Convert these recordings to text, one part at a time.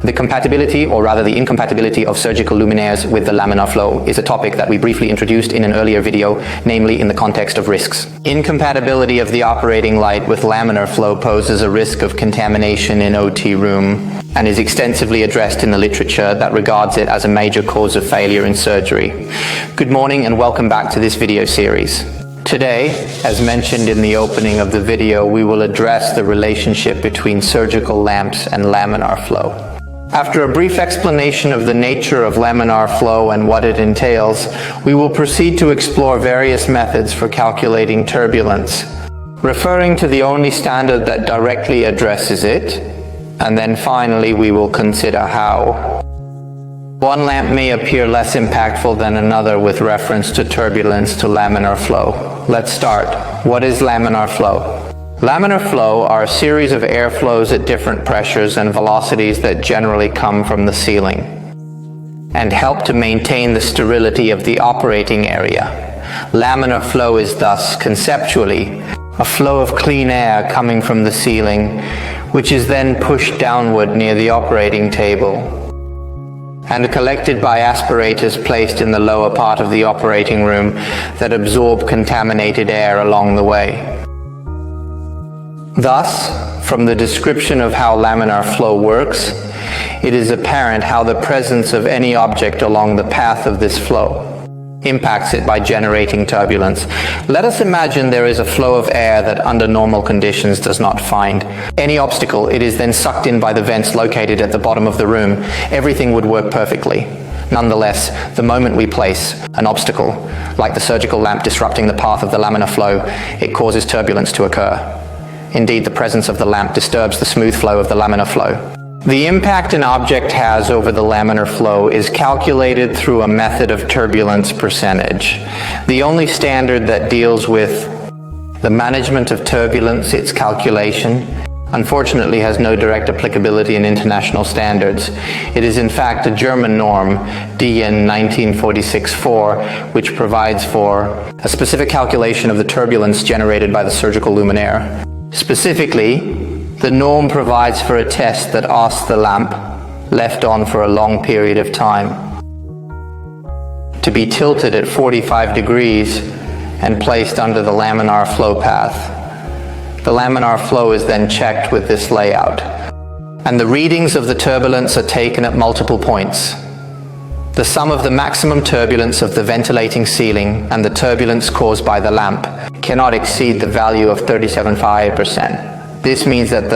The compatibility, or rather the incompatibility of surgical luminaires with the laminar flow is a topic that we briefly introduced in an earlier video, namely in the context of risks. Incompatibility of the operating light with laminar flow poses a risk of contamination in OT room and is extensively addressed in the literature that regards it as a major cause of failure in surgery. Good morning and welcome back to this video series. Today, as mentioned in the opening of the video, we will address the relationship between surgical lamps and laminar flow. After a brief explanation of the nature of laminar flow and what it entails, we will proceed to explore various methods for calculating turbulence, referring to the only standard that directly addresses it, and then finally we will consider how. One lamp may appear less impactful than another with reference to turbulence to laminar flow. Let's start. What is laminar flow? Laminar flow are a series of airflows at different pressures and velocities that generally come from the ceiling and help to maintain the sterility of the operating area. Laminar flow is thus, conceptually, a flow of clean air coming from the ceiling, which is then pushed downward near the operating table and collected by aspirators placed in the lower part of the operating room that absorb contaminated air along the way. Thus, from the description of how laminar flow works, it is apparent how the presence of any object along the path of this flow impacts it by generating turbulence. Let us imagine there is a flow of air that under normal conditions does not find any obstacle. It is then sucked in by the vents located at the bottom of the room. Everything would work perfectly. Nonetheless, the moment we place an obstacle, like the surgical lamp disrupting the path of the laminar flow, it causes turbulence to occur. Indeed, the presence of the lamp disturbs the smooth flow of the laminar flow. The impact an object has over the laminar flow is calculated through a method of turbulence percentage. The only standard that deals with the management of turbulence, its calculation, unfortunately has no direct applicability in international standards. It is in fact a German norm, DN 1946-4, which provides for a specific calculation of the turbulence generated by the surgical luminaire. Specifically, the norm provides for a test that asks the lamp, left on for a long period of time, to be tilted at 45 degrees and placed under the laminar flow path. The laminar flow is then checked with this layout, and the readings of the turbulence are taken at multiple points. The sum of the maximum turbulence of the ventilating ceiling and the turbulence caused by the lamp cannot exceed the value of 37.5%. This means that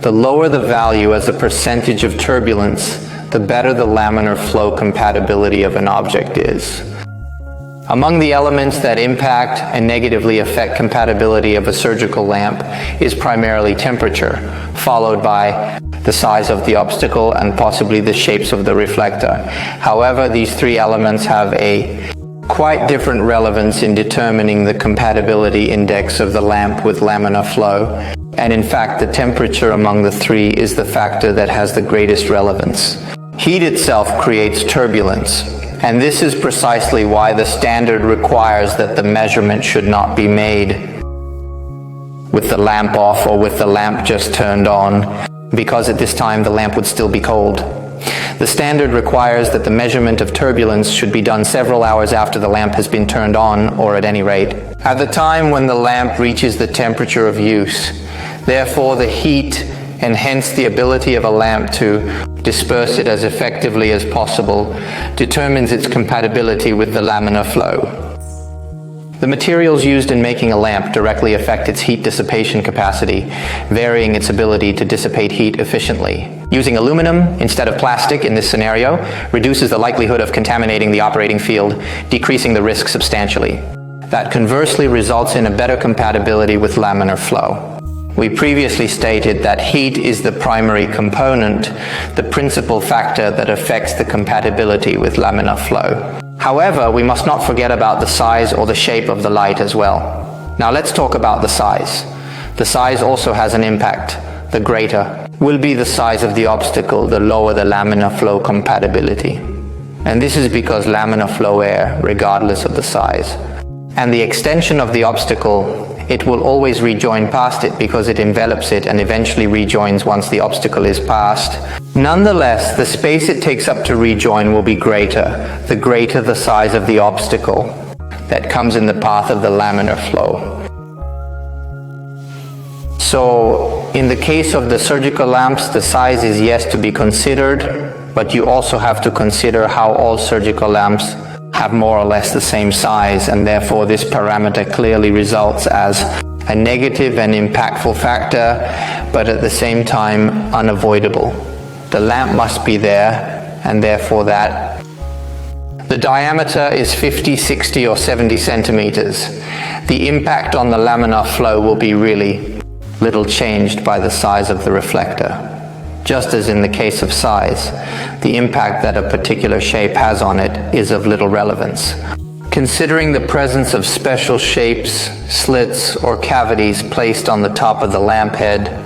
the lower the value as a percentage of turbulence, the better the laminar flow compatibility of an object is. Among the elements that impact and negatively affect compatibility of a surgical lamp is primarily temperature, followed by the size of the obstacle and possibly the shapes of the reflector. However, these three elements have a quite different relevance in determining the compatibility index of the lamp with laminar flow. And in fact, the temperature among the three is the factor that has the greatest relevance. Heat itself creates turbulence, and this is precisely why the standard requires that the measurement should not be made with the lamp off or with the lamp just turned on, because at this time the lamp would still be cold. The standard requires that the measurement of turbulence should be done several hours after the lamp has been turned on, or at any rate, at the time when the lamp reaches the temperature of use. Therefore, the heat, and hence the ability of a lamp to disperse it as effectively as possible, determines its compatibility with the laminar flow. The materials used in making a lamp directly affect its heat dissipation capacity, varying its ability to dissipate heat efficiently. Using aluminum instead of plastic in this scenario reduces the likelihood of contaminating the operating field, decreasing the risk substantially. That conversely results in a better compatibility with laminar flow. We previously stated that heat is the primary component, the principal factor that affects the compatibility with laminar flow. However, we must not forget about the size or the shape of the light as well. Now let's talk about the size. The size also has an impact. The greater will be the size of the obstacle, the lower the laminar flow compatibility. And this is because laminar flow air, regardless of the size, and the extension of the obstacle it will always rejoin past it because it envelops it and eventually rejoins once the obstacle is passed. Nonetheless, the space it takes up to rejoin will be greater, the greater the size of the obstacle that comes in the path of the laminar flow. So, in the case of the surgical lamps, the size is yes to be considered, but you also have to consider how all surgical lamps have more or less the same size, and therefore this parameter clearly results as a negative and impactful factor, but at the same time unavoidable. The lamp must be there, and therefore that. The diameter is 50, 60 or 70 centimeters. The impact on the laminar flow will be really little changed by the size of the reflector. Just as in the case of size, the impact that a particular shape has on it is of little relevance. Considering the presence of special shapes, slits, or cavities placed on the top of the lamp head,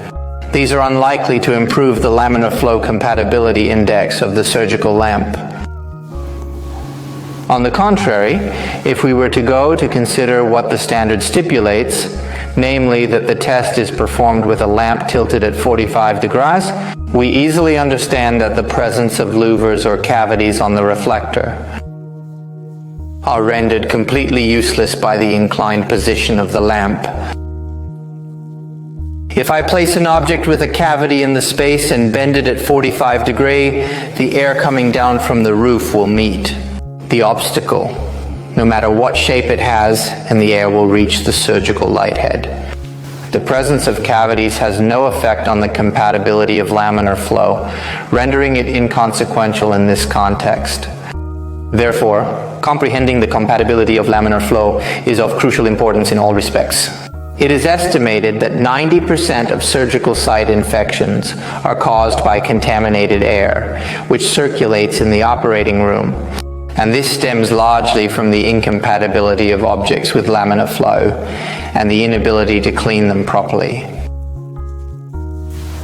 these are unlikely to improve the laminar flow compatibility index of the surgical lamp. On the contrary, if we were to go to consider what the standard stipulates, namely that the test is performed with a lamp tilted at 45 degrees, we easily understand that the presence of louvers or cavities on the reflector are rendered completely useless by the inclined position of the lamp. If I place an object with a cavity in the space and bend it at 45 degrees, the air coming down from the roof will meet the obstacle, no matter what shape it has, and the air will reach the surgical light head. The presence of cavities has no effect on the compatibility of laminar flow, rendering it inconsequential in this context. Therefore, comprehending the compatibility of laminar flow is of crucial importance in all respects. It is estimated that 90% of surgical site infections are caused by contaminated air, which circulates in the operating room, and this stems largely from the incompatibility of objects with laminar flow and the inability to clean them properly.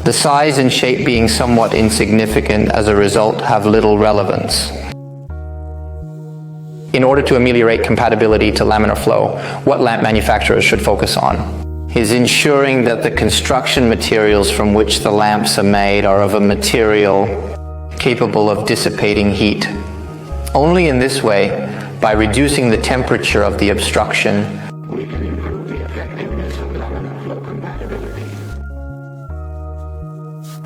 The size and shape being somewhat insignificant as a result have little relevance. In order to ameliorate compatibility to laminar flow, what lamp manufacturers should focus on is ensuring that the construction materials from which the lamps are made are of a material capable of dissipating heat. Only in this way, by reducing the temperature of the obstruction, we can improve the effectiveness of laminar flow compatibility.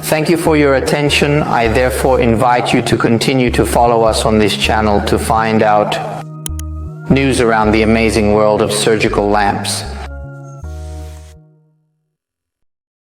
Thank you for your attention. I therefore invite you to continue to follow us on this channel to find out news around the amazing world of surgical lamps.